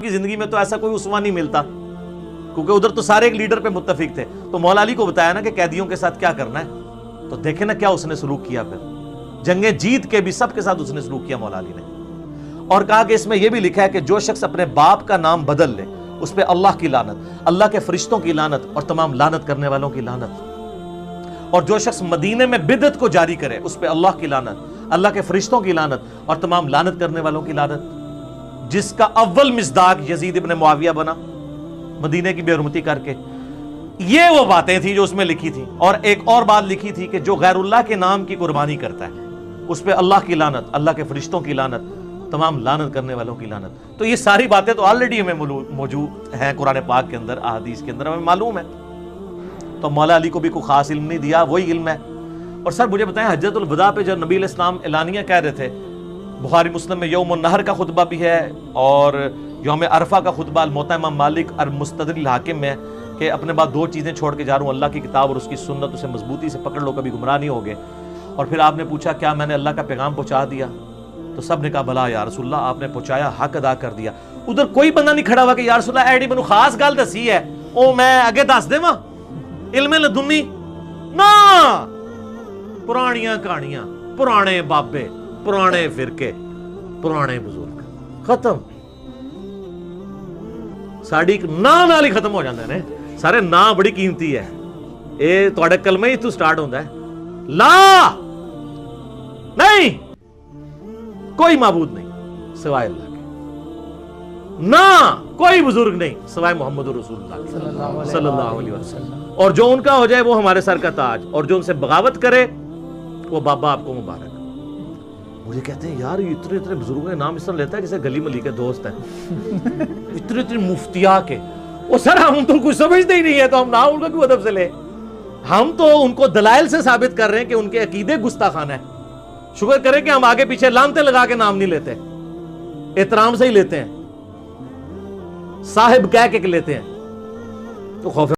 کی زندگی میں تو ایسا کوئی اسوہ نہیں ملتا، کیونکہ ادھر تو سارے ایک لیڈر پہ متفق تھے. تو مولا علی کو بتایا نا کہ قیدیوں کے ساتھ کیا کرنا ہے، تو دیکھیں نا کیا اس نے سلوک کیا. پھر جنگیں جیت کے بھی سب کے ساتھ اس نے سلوک کیا مولا علی نے، اور کہا کہ اس میں یہ بھی لکھا ہے کہ جو شخص اپنے باپ کا نام بدل لے اس پہ اللہ کی لعنت، اللہ کے فرشتوں کی لعنت اور تمام لعنت کرنے والوں کی لعنت. اور جو شخص مدینے میں بدعت کو جاری کرے اس پہ اللہ کی لعنت، اللہ کے فرشتوں کی لعنت اور تمام لعنت کرنے والوں کی لعنت. جس کا اول مصداق یزید ابن معاویہ بنا مدینے کی بے حرمتی کر کے. یہ وہ باتیں تھیں جو اس میں لکھی تھی. اور ایک اور بات لکھی تھی کہ جو غیر اللہ کے نام کی قربانی کرتا ہے اس پہ اللہ کی لعنت، اللہ کے فرشتوں کی لعنت، تمام لعنت کرنے والوں کی لعنت. تو یہ ساری باتیں تو آلریڈی ہمیں موجود ہیں قرآن پاک کے اندر، احادیث کے اندر ہمیں معلوم ہے. تو مولا علی کو بھی کوئی خاص علم نہیں دیا، وہی علم ہے. اور سر مجھے بتائیں، حجۃ الوداع پہ جب نبی علیہ السلام اعلانیہ کہہ رہے تھے، بخاری مسلم میں یوم النہر کا خطبہ بھی ہے اور یوم عرفہ کا خطبہ الموطا امام مالک اور مستدرک الحاکم میں، کہ اپنے بعد دو چیزیں چھوڑ کے جا رہا ہوں، اللہ کی کتاب اور اس کی سنت، اسے مضبوطی سے پکڑ لو، کبھی گمراہ نہیں ہوگے. اور پھر آپ نے پوچھا کیا میں نے اللہ کا پیغام پہنچا دیا؟ تو سب نے کہا بلا یا رسول اللہ، آپ نے پہنچایا، حق ادا کر دیا. ادھر کوئی بندہ نہیں کھڑا ہوا کہ یا رسول اللہ ایڈی مینوں خاص گل دسی ہے او میں اگے دس دیواں علم لدنی نا. پرانیاں کہانیاں، پرانے بابے، پرانے فرقے، پرانے بزرگ، ختم. ساڈی ناں نال ہی ختم ہو جاندے نے. سارے ناں بڑی قیمتی ہے. اے تہاڈا کلمہ ہی تو سٹارٹ ہوندا ہے لا نہیں، کوئی معبود نہیں سوائے اللہ کے، نہ کوئی بزرگ نہیں سوائے محمد رسول اللہ صلی اللہ علیہ وسلم. اور جو ان کا ہو جائے وہ ہمارے سر کا تاج، اور جو ان سے بغاوت کرے وہ بابا آپ کو مبارک. مجھے کہتے ہیں یار یہ اتنے اتنے بزرگوں کے نام اس طرح لیتا ہے جیسے گلی ملی کے دوست ہیں، اتنے اتنے مفتیا کے. وہ سر ہم تو کچھ سمجھتے ہی نہیں ہے، تو ہم نام ان کا کیوں ادب سے لے؟ ہم تو ان کو دلائل سے ثابت کر رہے ہیں کہ ان کے عقیدے گستاخانہ ہے. شکر کریں کہ ہم آگے پیچھے لانتے لگا کے نام نہیں لیتے، احترام سے ہی لیتے ہیں، صاحب کہہ کے لیتے ہیں. تو خوف